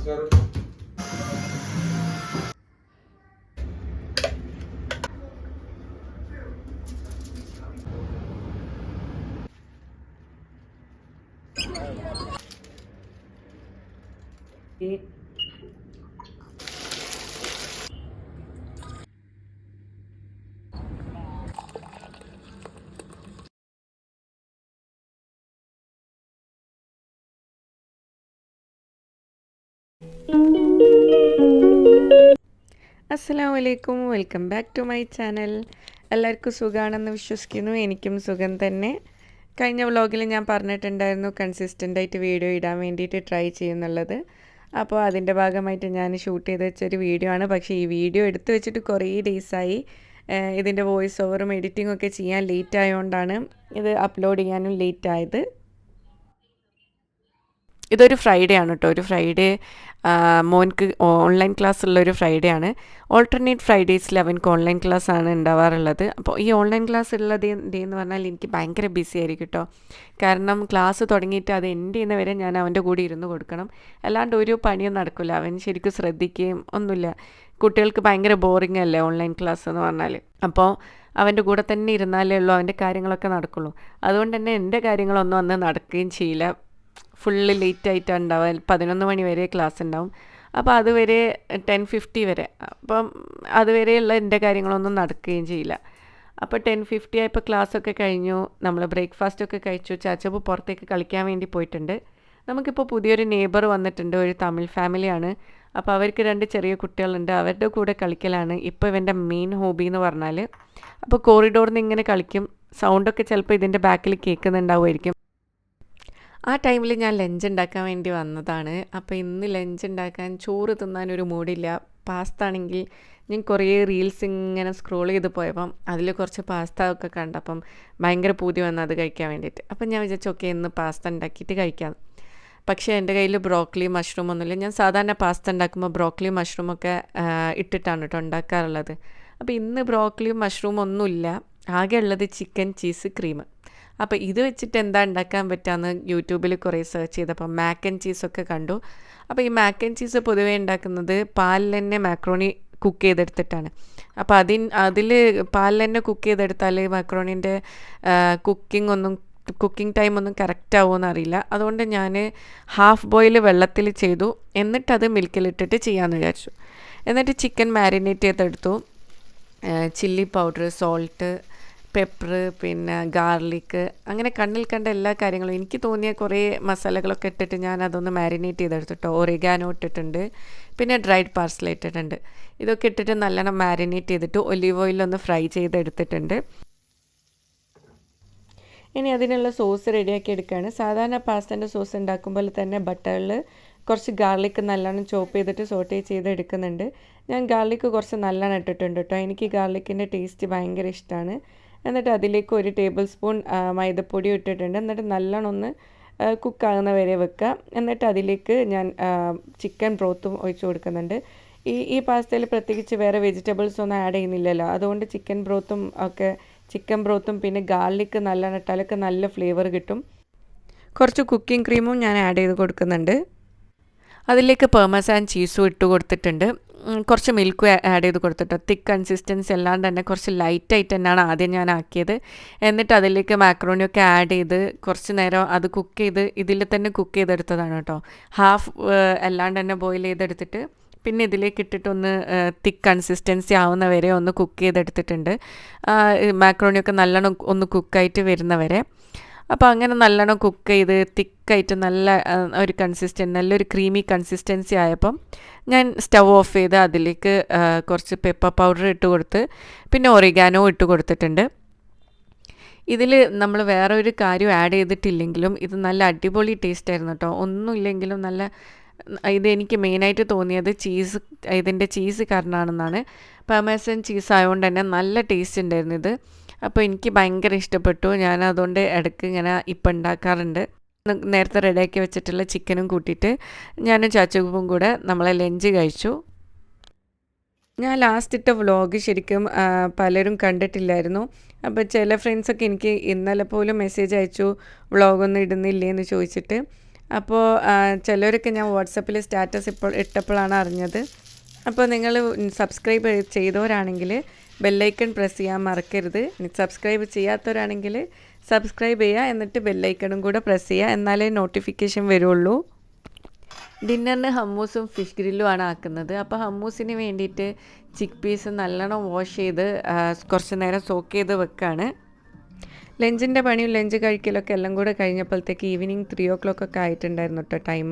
നമസ്കാരം. അസ്സലാമലൈക്കും, welcome back to my channel. എല്ലാവർക്കും സുഖമാണെന്ന് വിശ്വസിക്കുന്നു. എനിക്കും സുഖം തന്നെ. കഴിഞ്ഞ വ്ളോഗിൽ ഞാൻ പറഞ്ഞിട്ടുണ്ടായിരുന്നു കൺസിസ്റ്റൻ്റായിട്ട് വീഡിയോ ഇടാൻ വേണ്ടിയിട്ട് ട്രൈ ചെയ്യുന്നുള്ളത്. അപ്പോൾ അതിൻ്റെ ഭാഗമായിട്ട് ഞാൻ ഷൂട്ട് ചെയ്ത് വെച്ചൊരു വീഡിയോ ആണ്. പക്ഷേ ഈ വീഡിയോ എടുത്തു വെച്ചിട്ട് കുറേ ഡേയ്സായി. ഇതിൻ്റെ വോയിസ് ഓവറും എഡിറ്റിംഗ് ഒക്കെ ചെയ്യാൻ ലേറ്റ് ആയതുകൊണ്ടാണ് ഇത് അപ്ലോഡ് ചെയ്യാനും ലേറ്റ് ആയത്. ഇതൊരു ഫ്രൈഡേ ആണ് കേട്ടോ. ഒരു ഫ്രൈഡേ മോൻക്ക് ഓൺലൈൻ ക്ലാസ് ഉള്ളൊരു ഫ്രൈഡേ ആണ്. ഓൾട്ടർനേറ്റ് ഫ്രൈഡേയ്സിൽ അവൻക്ക് ഓൺലൈൻ ക്ലാസ് ആണ് ഉണ്ടാവാറുള്ളത്. അപ്പോൾ ഈ ഓൺലൈൻ ക്ലാസ് ഉള്ള ഡേ എന്ന് പറഞ്ഞാൽ എനിക്ക് ഭയങ്കര ബിസി ആയിരിക്കും കേട്ടോ. കാരണം ക്ലാസ് തുടങ്ങിയിട്ട് അത് എൻഡ് ചെയ്യുന്നവരെ ഞാൻ അവൻ്റെ കൂടെ ഇരുന്ന് കൊടുക്കണം. അല്ലാണ്ട് ഒരു പണിയും നടക്കില്ല. അവൻ ശരിക്കും ശ്രദ്ധിക്കുകയും ഒന്നുമില്ല. കുട്ടികൾക്ക് ഭയങ്കര ബോറിംഗ് അല്ലേ ഓൺലൈൻ ക്ലാസ് എന്ന് പറഞ്ഞാൽ. അപ്പോൾ അവൻ്റെ കൂടെ തന്നെ ഇരുന്നാലേ ഉള്ളൂ അവൻ്റെ കാര്യങ്ങളൊക്കെ നടക്കുള്ളൂ. അതുകൊണ്ട് തന്നെ എൻ്റെ കാര്യങ്ങളൊന്നും അന്ന് നടക്കുകയും ചെയ്യില്ല. ഫുള്ള് ലേറ്റ് ആയിട്ടാണ് ഉണ്ടാവുക. 11 മണി വരെ ക്ലാസ് ഉണ്ടാവും. അപ്പോൾ അതുവരെ 10:50 വരെ. അപ്പം അതുവരെയുള്ള എൻ്റെ കാര്യങ്ങളൊന്നും നടക്കുകയും ചെയ്യില്ല. അപ്പോൾ 10:50 ആയപ്പോൾ ക്ലാസ്സൊക്കെ കഴിഞ്ഞു. നമ്മൾ ബ്രേക്ക്ഫാസ്റ്റൊക്കെ കഴിച്ചു. ചാച്ചപ്പ് പുറത്തേക്ക് കളിക്കാൻ വേണ്ടി പോയിട്ടുണ്ട്. നമുക്കിപ്പോൾ പുതിയൊരു നെയ്ബർ വന്നിട്ടുണ്ട്. ഒരു തമിഴ് ഫാമിലിയാണ്. അപ്പോൾ അവർക്ക് 2 ചെറിയ കുട്ടികളുണ്ട്. അവരുടെ കൂടെ കളിക്കലാണ് ഇപ്പോൾ ഇവൻ്റെ മെയിൻ ഹോബി എന്ന് പറഞ്ഞാൽ. അപ്പോൾ കോറിഡോറിൽ നിന്ന് ഇങ്ങനെ കളിക്കും. സൗണ്ടൊക്കെ ചിലപ്പോൾ ഇതിൻ്റെ ബാക്കിൽ കേൾക്കുന്നുണ്ടാവുമായിരിക്കും. ആ ടൈമിൽ ഞാൻ ലഞ്ച് ഉണ്ടാക്കാൻ വേണ്ടി വന്നതാണ്. അപ്പോൾ ഇന്ന് ലഞ്ച് ഉണ്ടാക്കാൻ ചോറ് തിന്നാനൊരു മൂഡില്ല. പാസ്ത ആണെങ്കിൽ ഞാൻ കുറേ റീൽസ് ഇങ്ങനെ സ്ക്രോൾ ചെയ്ത് പോയപ്പം അതിൽ കുറച്ച് പാസ്ത ഒക്കെ കണ്ടപ്പം ഭയങ്കര പൂതി വന്നു അത് കഴിക്കാൻ വേണ്ടിയിട്ട്. അപ്പം ഞാൻ വിചാരിച്ചു ഓക്കെ ഇന്ന് പാസ്ത ഉണ്ടാക്കിയിട്ട് കഴിക്കാം. പക്ഷേ എൻ്റെ കയ്യിൽ ബ്രോക്കലി മഷ്റൂം ഒന്നുമില്ല. ഞാൻ സാധാരണ പാസ്ത ഉണ്ടാക്കുമ്പോൾ ബ്രോക്കലി മഷ്റൂമൊക്കെ ഇട്ടിട്ടാണ് കേട്ടോ ഉണ്ടാക്കാറുള്ളത്. അപ്പോൾ ഇന്ന് ബ്രോക്കലിയും മഷ്റൂം ഒന്നുമില്ല. ആകെ ഉള്ളത് ചിക്കൻ, ചീസ്, ക്രീം. അപ്പോൾ ഇത് വെച്ചിട്ട് എന്താ ഉണ്ടാക്കാൻ പറ്റുകയെന്ന് യൂട്യൂബിൽ കുറേ സെർച്ച് ചെയ്തപ്പോൾ മാക്ക് ആൻഡ് ചീസൊക്കെ കണ്ടു. അപ്പോൾ ഈ മാക്ക് ആൻഡ് ചീസ് പൊതുവേ ഉണ്ടാക്കുന്നത് പാലിൽ തന്നെ മാക്രോണി കുക്ക് ചെയ്തെടുത്തിട്ടാണ്. അപ്പോൾ അതിൽ പാലിൽ തന്നെ കുക്ക് ചെയ്തെടുത്താൽ മാക്രോണിൻ്റെ കുക്കിംഗ് ടൈം ഒന്നും കറക്റ്റ് ആവുമെന്ന് അറിയില്ല. അതുകൊണ്ട് ഞാൻ ഹാഫ് ബോയിൽ വെള്ളത്തിൽ ചെയ്തു. എന്നിട്ടത് മിൽക്കിലിട്ടിട്ട് ചെയ്യാമെന്ന് വിചാരിച്ചു. എന്നിട്ട് ചിക്കൻ മാരിനേറ്റ് ചെയ്തെടുത്തു. ചില്ലി പൗഡർ, സോൾട്ട്, പെപ്പർ, പിന്നെ ഗാർലിക്ക്, അങ്ങനെ കണ്ണിൽ കണ്ട എല്ലാ കാര്യങ്ങളും എനിക്ക് തോന്നിയ കുറേ മസാലകളൊക്കെ ഇട്ടിട്ട് ഞാൻ അതൊന്ന് മാരിനേറ്റ് ചെയ്തെടുത്തിട്ടോ. ഒറിഗാനോ ഇട്ടിട്ടുണ്ട്, പിന്നെ ഡ്രൈഡ് പാർസ്ല ഇട്ടിട്ടുണ്ട്. ഇതൊക്കെ ഇട്ടിട്ട് നല്ലോണം മാരിനേറ്റ് ചെയ്തിട്ട് ഒലീവ് ഓയിലൊന്ന് ഫ്രൈ ചെയ്തെടുത്തിട്ടുണ്ട്. ഇനി അതിനുള്ള സോസ് റെഡിയാക്കി എടുക്കുകയാണ്. സാധാരണ പാസ്തൻ്റെ സോസ് ഉണ്ടാക്കുമ്പോൾ തന്നെ ബട്ടറിൽ കുറച്ച് ഗാർലിക്ക് നല്ലോണം ചോപ്പ് ചെയ്തിട്ട് സോട്ടേ ചെയ്ത് എടുക്കുന്നുണ്ട്. ഞാൻ ഗാർലിക്ക് കുറച്ച് നല്ലോണം ഇട്ടിട്ടുണ്ട് കേട്ടോ. എനിക്ക് ഗാർലിക്കിൻ്റെ ടേസ്റ്റ് ഭയങ്കര ഇഷ്ടമാണ്. എന്നിട്ട് അതിലേക്ക് 1 ടേബിൾ സ്പൂൺ മൈദപ്പൊടി ഇട്ടിട്ടുണ്ട്. എന്നിട്ട് നല്ലോണം ഒന്ന് കുക്കാകുന്ന വരെ വെക്കുക. എന്നിട്ട് അതിലേക്ക് ഞാൻ ചിക്കൻ ബ്രോത്തും ഒഴിച്ചു കൊടുക്കുന്നുണ്ട്. ഈ പാസ്തയിൽ പ്രത്യേകിച്ച് വേറെ വെജിറ്റബിൾസ് ഒന്നും ആഡ് ചെയ്യുന്നില്ലല്ലോ. അതുകൊണ്ട് ചിക്കൻ ബ്രോത്തും പിന്നെ ഗാർലിക്ക് നല്ലോണം ഇട്ടാലൊക്കെ നല്ല ഫ്ലേവർ കിട്ടും. കുറച്ച് കുക്കിംഗ് ക്രീമും ഞാൻ ആഡ് ചെയ്ത് കൊടുക്കുന്നുണ്ട്. അതിലേക്ക് പെർമസാൻ ചീസും ഇട്ട് കൊടുത്തിട്ടുണ്ട്. കുറച്ച് മിൽക്കും ആഡ് ചെയ്ത് കൊടുത്തിട്ട് തിക്ക് കൺസിസ്റ്റൻസി അല്ലാണ്ട് തന്നെ കുറച്ച് ലൈറ്റായിട്ട് തന്നെയാണ് ആദ്യം ഞാൻ ആക്കിയത്. എന്നിട്ട് അതിലേക്ക് മാക്രോണിയൊക്കെ ആഡ് ചെയ്ത് കുറച്ച് നേരം അത് കുക്ക് ചെയ്ത് ഇതിൽ തന്നെ കുക്ക് ചെയ്തെടുത്തതാണ് കേട്ടോ. ഹാഫ് അല്ലാണ്ട് തന്നെ ബോയിൽ ചെയ്തെടുത്തിട്ട് പിന്നെ ഇതിലേക്ക് ഇട്ടിട്ടൊന്ന് തിക്ക് കൺസിസ്റ്റൻസി ആവുന്ന വരെ ഒന്ന് കുക്ക് ചെയ്തെടുത്തിട്ടുണ്ട്. മാക്രോണിയൊക്കെ നല്ലോണം ഒന്ന് കുക്കായിട്ട് വരുന്നവരെ. അപ്പോൾ അങ്ങനെ നല്ലോണം കുക്ക് ചെയ്ത് തിക്കായിട്ട് നല്ലൊരു ക്രീമി കൺസിസ്റ്റൻസി ആയപ്പം ഞാൻ സ്റ്റവ് ഓഫ് ചെയ്ത് അതിലേക്ക് കുറച്ച് പെപ്പർ പൗഡർ ഇട്ട് കൊടുത്ത് പിന്നെ ഒറിഗാനോ ഇട്ട് കൊടുത്തിട്ടുണ്ട്. ഇതിൽ നമ്മൾ വേറെ ഒരു കാര്യം ആഡ് ചെയ്തിട്ടില്ലെങ്കിലും ഇത് നല്ല അടിപൊളി ടേസ്റ്റ് ആയിരുന്നു കേട്ടോ. ഒന്നുമില്ലെങ്കിലും ഇതെനിക്ക് മെയിനായിട്ട് തോന്നിയത് ഇതിൻ്റെ ചീസ് കാരണമാണെന്നാണ്. പാർമേസൻ ചീസ് ആയതുകൊണ്ട് തന്നെ നല്ല ടേസ്റ്റ് ഉണ്ടായിരുന്നു ഇത്. അപ്പോൾ എനിക്ക് ഭയങ്കര ഇഷ്ടപ്പെട്ടു. ഞാൻ അതുകൊണ്ട് ഇടയ്ക്ക് ഇങ്ങനെ ഇപ്പം ഉണ്ടാക്കാറുണ്ട്. നേരത്തെ റെഡിയാക്കി വെച്ചിട്ടുള്ള ചിക്കനും കൂട്ടിയിട്ട് ഞാനും ചാച്ചകുപ്പും കൂടെ നമ്മളെ ലഞ്ച് കഴിച്ചു. ഞാൻ ലാസ്റ്റ് ഇട്ട വ്ളോഗ് ശരിക്കും പലരും കണ്ടിട്ടില്ലായിരുന്നു. അപ്പോൾ ചില ഫ്രണ്ട്സൊക്കെ എനിക്ക് ഇന്നലെ പോലും മെസ്സേജ് അയച്ചു വ്ളോഗൊന്നും ഇടുന്നില്ലേ എന്ന് ചോദിച്ചിട്ട്. അപ്പോൾ ചിലരൊക്കെ ഞാൻ വാട്സപ്പിൽ സ്റ്റാറ്റസ് ഇപ്പോൾ ഇട്ടപ്പോഴാണ് അറിഞ്ഞത്. അപ്പോൾ നിങ്ങൾ സബ്സ്ക്രൈബ് ചെയ്തവരാണെങ്കിൽ ബെല്ലൈക്കൺ പ്രസ് ചെയ്യാൻ മറക്കരുത്. സബ്സ്ക്രൈബ് ചെയ്യാത്തവരാണെങ്കിൽ സബ്സ്ക്രൈബ് ചെയ്യുക, എന്നിട്ട് ബെല്ലൈക്കണും കൂടെ പ്രസ് ചെയ്യുക, എന്നാലേ നോട്ടിഫിക്കേഷൻ വരുള്ളൂ. ഡിന്നറിന് ഹമ്മൂസും ഫിഷ് ഗ്രില്ലും ആണ് ആക്കുന്നത്. അപ്പോൾ ഹമ്മൂസിന് വേണ്ടിയിട്ട് ചിക്ക് പീസ് നല്ലോണം വാഷ് ചെയ്ത് കുറച്ച് നേരം സോക്ക് ചെയ്ത് വെക്കുകയാണ്. ലഞ്ചിൻ്റെ പണിയും ലഞ്ച് കഴിക്കലൊക്കെ എല്ലാം കൂടെ കഴിഞ്ഞപ്പോഴത്തേക്ക് ഈവനിങ് 3 o'clock ഒക്കെ ആയിട്ടുണ്ടായിരുന്നു കേട്ടോ ടൈം.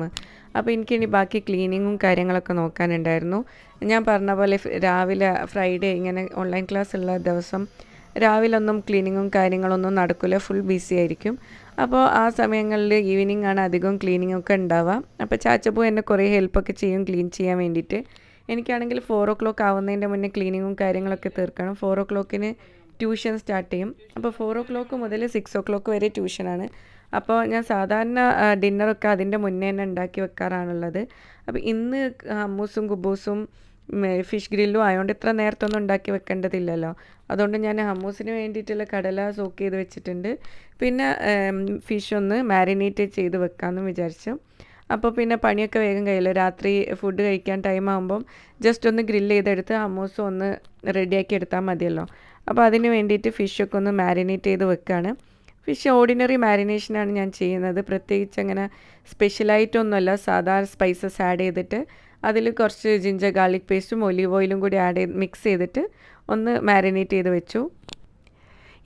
അപ്പോൾ എനിക്കിനി ബാക്കി ക്ലീനിങ്ങും കാര്യങ്ങളൊക്കെ നോക്കാനുണ്ടായിരുന്നു. ഞാൻ പറഞ്ഞ പോലെ രാവിലെ ഫ്രൈഡേ ഇങ്ങനെ ഓൺലൈൻ ക്ലാസ് ഉള്ള ദിവസം രാവിലെ ഒന്നും ക്ലീനിങ്ങും കാര്യങ്ങളൊന്നും നടക്കില്ല, ഫുൾ ബിസി ആയിരിക്കും. അപ്പോൾ ആ സമയങ്ങളിൽ ഈവനിങ് ആണ് അധികം ക്ലീനിങ് ഒക്കെ ഉണ്ടാവുക. അപ്പോൾ ചാച്ചപ്പൂ എന്നെ കുറേ ഹെൽപ്പൊക്കെ ചെയ്യും ക്ലീൻ ചെയ്യാൻ വേണ്ടിയിട്ട്. എനിക്കാണെങ്കിൽ 4 o'clock ആവുന്നതിൻ്റെ മുന്നേ ക്ലീനിങ്ങും കാര്യങ്ങളൊക്കെ തീർക്കണം. 4 o'clockന് ട്യൂഷൻ സ്റ്റാർട്ട് ചെയ്യും. അപ്പോൾ 4 o'clock മുതൽ 6 o'clock വരെ ട്യൂഷനാണ്. അപ്പോൾ ഞാൻ സാധാരണ ഡിന്നറൊക്കെ അതിൻ്റെ മുന്നേ തന്നെ ഉണ്ടാക്കി വെക്കാറാണുള്ളത്. അപ്പോൾ ഇന്ന് ഹമ്മൂസും കുബൂസും ഫിഷ് ഗ്രില്ലും ആയതുകൊണ്ട് ഇത്ര നേരത്തെ ഒന്നും ഉണ്ടാക്കി വെക്കേണ്ടതില്ലല്ലോ. അതുകൊണ്ട് ഞാൻ ഹമ്മൂസിന് വേണ്ടിയിട്ടുള്ള കടല സോക്ക് ചെയ്ത് വെച്ചിട്ടുണ്ട്. പിന്നെ ഫിഷ് ഒന്ന് മാരിനേറ്റ് ചെയ്ത് വെക്കാമെന്ന് വിചാരിച്ചു. അപ്പോൾ പിന്നെ പണിയൊക്കെ വേഗം കഴിയില്ല. രാത്രി ഫുഡ് കഴിക്കാൻ ടൈം ആകുമ്പം ജസ്റ്റ് ഒന്ന് ഗ്രില്ല് ചെയ്തെടുത്ത് ഹമ്മൂസും ഒന്ന് റെഡിയാക്കി എടുത്താൽ മതിയല്ലോ. അപ്പോൾ അതിന് വേണ്ടിയിട്ട് ഫിഷൊക്കെ ഒന്ന് മാരിനേറ്റ് ചെയ്ത് വെക്കുകയാണ്. ഫിഷ് ഓർഡിനറി മാരിനേഷനാണ് ഞാൻ ചെയ്യുന്നത്. പ്രത്യേകിച്ച് അങ്ങനെ സ്പെഷ്യലായിട്ടൊന്നുമല്ല, സാധാരണ സ്പൈസസ് ആഡ് ചെയ്തിട്ട് അതിൽ കുറച്ച് ജിഞ്ചർ ഗാർലിക് പേസ്റ്റും ഒലീവ് ഓയിലും കൂടി മിക്സ് ചെയ്തിട്ട് ഒന്ന് മാരിനേറ്റ് ചെയ്ത് വെച്ചു.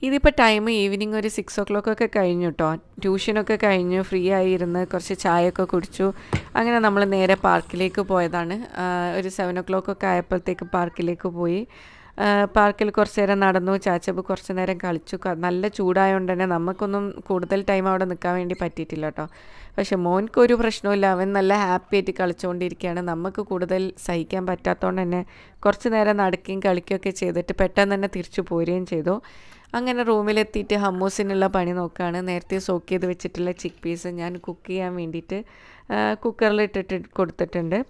ഇതിപ്പോൾ ടൈം ഈവനിങ് ഒരു 6 o'clock ഒക്കെ കഴിഞ്ഞു കേട്ടോ. ട്യൂഷനൊക്കെ കഴിഞ്ഞു, ഫ്രീ ആയിരുന്ന് കുറച്ച് ചായയൊക്കെ കുടിച്ചു. അങ്ങനെ നമ്മൾ നേരെ പാർക്കിലേക്ക് പോയതാണ്. ഒരു 7 o'clock ഒക്കെ ആയപ്പോഴത്തേക്ക് പാർക്കിലേക്ക് പോയി. പാർക്കിൽ കുറച്ച് നേരം നടന്നു. ചാച്ചപ്പ് കുറച്ച് നേരം കളിച്ചു. നല്ല ചൂടായതുകൊണ്ട് തന്നെ നമുക്കൊന്നും കൂടുതൽ ടൈം അവിടെ നിൽക്കാൻ വേണ്ടി പറ്റിയിട്ടില്ല കേട്ടോ. പക്ഷെ മോൻക്കൊരു പ്രശ്നമില്ല, അവൻ നല്ല ഹാപ്പി ആയിട്ട് കളിച്ചുകൊണ്ടിരിക്കുകയാണ്. നമുക്ക് കൂടുതൽ സഹിക്കാൻ പറ്റാത്തതുകൊണ്ട് തന്നെ കുറച്ച് നേരം നടക്കുകയും കളിക്കുകയൊക്കെ ചെയ്തിട്ട് പെട്ടെന്ന് തന്നെ തിരിച്ചു പോരുകയും ചെയ്തു. അങ്ങനെ റൂമിലെത്തിയിട്ട് ഹമ്മൂസിനുള്ള പണി നോക്കുകയാണ്. നേരത്തെ സോക്ക് ചെയ്ത് വെച്ചിട്ടുള്ള ചിക്ക് പീസ് ഞാൻ കുക്ക് ചെയ്യാൻ വേണ്ടിയിട്ട് കുക്കറിൽ ഇട്ടിട്ട് കൊടുത്തിട്ടുണ്ട്.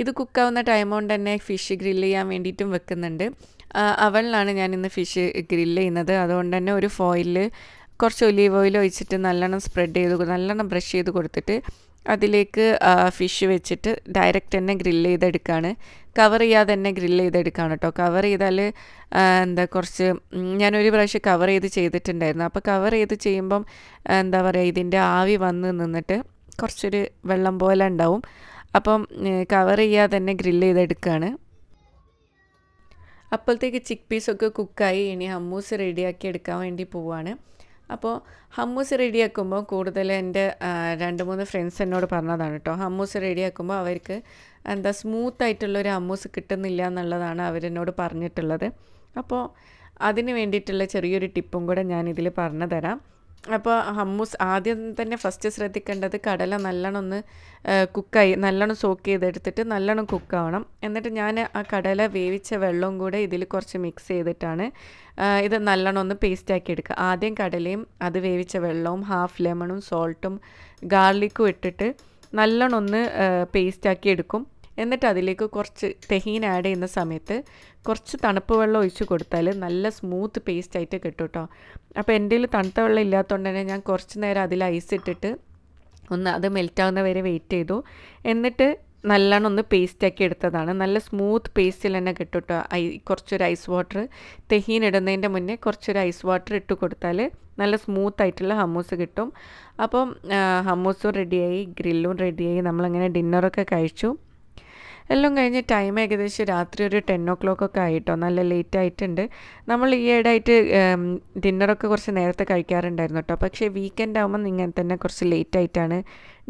ഇത് കുക്കാവുന്ന ടൈം കൊണ്ട് തന്നെ ഫിഷ് ഗ്രില്ല് ചെയ്യാൻ വേണ്ടിയിട്ടും വെക്കുന്നുണ്ട്. അവളിലാണ് ഞാൻ ഇന്ന് ഫിഷ് ഗ്രില്ല് ചെയ്യുന്നത്. അതുകൊണ്ട് തന്നെ ഒരു ഫോയിലിൽ കുറച്ച് ഒലീവ് ഓയിൽ ഒഴിച്ചിട്ട് നല്ലോണം സ്പ്രെഡ് ചെയ്ത് നല്ലോണം ബ്രഷ് ചെയ്ത് കൊടുത്തിട്ട് അതിലേക്ക് ഫിഷ് വെച്ചിട്ട് ഡയറക്റ്റ് തന്നെ ഗ്രില്ല് ചെയ്തെടുക്കുകയാണ്. കവർ ചെയ്യാതെ തന്നെ ഗ്രില്ല് ചെയ്തെടുക്കുകയാണ് കേട്ടോ. കവർ ചെയ്താൽ കുറച്ച് ഞാനൊരു പ്രാവശ്യം കവർ ചെയ്തിട്ടുണ്ടായിരുന്നു. അപ്പോൾ കവർ ചെയ്ത് ചെയ്യുമ്പം എന്താ പറയുക, ഇതിൻ്റെ ആവി വന്ന് നിന്നിട്ട് കുറച്ചൊരു വെള്ളം പോലെ ഉണ്ടാവും. അപ്പം കവർ ചെയ്യാതെ തന്നെ ഗ്രില്ല് ചെയ്തെടുക്കുകയാണ്. അപ്പോഴത്തേക്ക് ചിക്ക് പീസൊക്കെ കുക്കായി. ഇനി ഹമ്മൂസ് റെഡിയാക്കി എടുക്കാൻ വേണ്ടി പോവുകയാണ്. അപ്പോൾ ഹമ്മൂസ് റെഡിയാക്കുമ്പോൾ കൂടുതൽ എൻ്റെ 2-3 ഫ്രണ്ട്സ് എന്നോട് പറഞ്ഞതാണ് കേട്ടോ. ഹമ്മൂസ് റെഡിയാക്കുമ്പോൾ അവർക്ക് സ്മൂത്തായിട്ടുള്ളൊരു ഹമ്മൂസ് കിട്ടുന്നില്ല എന്നുള്ളതാണ് അവരെന്നോട് പറഞ്ഞിട്ടുള്ളത്. അപ്പോൾ അതിന് വേണ്ടിയിട്ടുള്ള ചെറിയൊരു ടിപ്പും കൂടെ ഞാനിതിൽ പറഞ്ഞു തരാം. അപ്പോൾ ഹമ്മൂസ് ആദ്യം തന്നെ ഫസ്റ്റ് ശ്രദ്ധിക്കേണ്ടത് കടല നല്ലോണം ഒന്ന് കുക്കായി നല്ലോണം സോക്ക് ചെയ്തെടുത്തിട്ട് നല്ലോണം കുക്കാവണം. എന്നിട്ട് ഞാൻ ആ കടല വേവിച്ച വെള്ളവും കൂടെ ഇതിൽ കുറച്ച് മിക്സ് ചെയ്തിട്ടാണ് ഇത് നല്ലോണം ഒന്ന് പേസ്റ്റാക്കി എടുക്കുക. ആദ്യം കടലയും അത് വേവിച്ച വെള്ളവും ഹാഫ് ലെമണും സോൾട്ടും ഗാർലിക്കും ഇട്ടിട്ട് നല്ലോണം ഒന്ന് പേസ്റ്റാക്കി എടുക്കും. എന്നിട്ട് അതിലേക്ക് കുറച്ച് തെഹീൻ ആഡ് ചെയ്യുന്ന സമയത്ത് കുറച്ച് തണുപ്പ് വെള്ളം ഒഴിച്ച് കൊടുത്താൽ നല്ല സ്മൂത്ത് പേസ്റ്റായിട്ട് കിട്ടും കേട്ടോ. അപ്പോൾ എൻ്റെ കയ്യിൽ തണുത്ത വെള്ളം ഇല്ലാത്തതുകൊണ്ട് തന്നെ ഞാൻ കുറച്ച് നേരം അതിൽ ഐസ് ഇട്ടിട്ട് ഒന്ന് അത് മെൽറ്റാവുന്ന വരെ വെയിറ്റ് ചെയ്തു. എന്നിട്ട് നല്ലോണം ഒന്ന് പേസ്റ്റാക്കി എടുത്തതാണ്. നല്ല സ്മൂത്ത് പേസ്റ്റിൽ തന്നെ കിട്ടും കേട്ടോ. കുറച്ചൊരു ഐസ് വാട്ടർ തെഹീൻ ഇടുന്നതിൻ്റെ മുന്നേ കുറച്ചൊരു ഐസ് വാട്ടർ ഇട്ട് കൊടുത്താൽ നല്ല സ്മൂത്തായിട്ടുള്ള ഹമ്മൂസ് കിട്ടും. അപ്പം ഹമ്മൂസും റെഡിയായി, ഗ്രില്ലും റെഡിയായി. നമ്മളങ്ങനെ ഡിന്നറൊക്കെ കഴിച്ചു. എല്ലാം കഴിഞ്ഞ് ടൈം ഏകദേശം രാത്രി ഒരു 10 o'clock ഒക്കെ ആയിട്ടോ. നല്ല ലേറ്റ് ആയിട്ടുണ്ട്. നമ്മൾ ഈയിടെയായിട്ട് ഡിന്നറൊക്കെ കുറച്ച് നേരത്തെ കഴിക്കാറുണ്ടായിരുന്നു കേട്ടോ. പക്ഷേ വീക്കെൻഡ് ആകുമ്പോൾ ഇങ്ങനെ തന്നെ കുറച്ച് ലേറ്റായിട്ടാണ്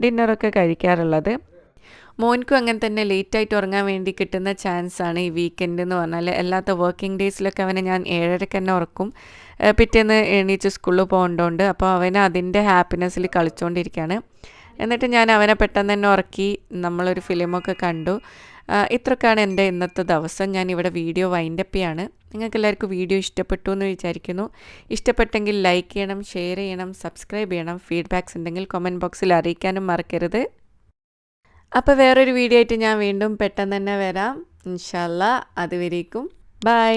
ഡിന്നറൊക്കെ കഴിക്കാറുള്ളത്. മോൻക്കും അങ്ങനെ തന്നെ ലേറ്റായിട്ട് ഉറങ്ങാൻ വേണ്ടി കിട്ടുന്ന ചാൻസാണ് ഈ വീക്കെൻഡ് എന്ന് പറഞ്ഞാൽ. അല്ലാത്ത വർക്കിംഗ് ഡേയ്സിലൊക്കെ അവനെ ഞാൻ 7:30 തന്നെ ഉറക്കും. പിറ്റേന്ന് എണീച്ച് സ്കൂളിൽ പോകേണ്ടതുകൊണ്ട്. അപ്പോൾ അവന് അതിൻ്റെ ഹാപ്പിനെസ്സിൽ കളിച്ചുകൊണ്ടിരിക്കുകയാണ്. എന്നിട്ട് ഞാൻ അവനെ പെട്ടെന്ന് തന്നെ ഉറക്കി നമ്മളൊരു ഫിലിമൊക്കെ കണ്ടു. ഇത്രയൊക്കെയാണ് എൻ്റെ ഇന്നത്തെ ദിവസം. ഞാനിവിടെ വീഡിയോ വൈൻഡപ്പ് ചെയ്യാണ്. നിങ്ങൾക്ക് എല്ലാവർക്കും വീഡിയോ ഇഷ്ടപ്പെട്ടു എന്ന് വിചാരിക്കുന്നു. ഇഷ്ടപ്പെട്ടെങ്കിൽ ലൈക്ക് ചെയ്യണം, ഷെയർ ചെയ്യണം, സബ്സ്ക്രൈബ് ചെയ്യണം. ഫീഡ്ബാക്ക്സ് ഉണ്ടെങ്കിൽ കമൻറ്റ് ബോക്സിൽ അറിയിക്കാനും മറക്കരുത്. അപ്പോൾ വേറൊരു വീഡിയോ ആയിട്ട് ഞാൻ വീണ്ടും പെട്ടെന്ന് തന്നെ വരാം ഇൻഷാ അല്ലാ. അതുവരേക്കും ബൈ.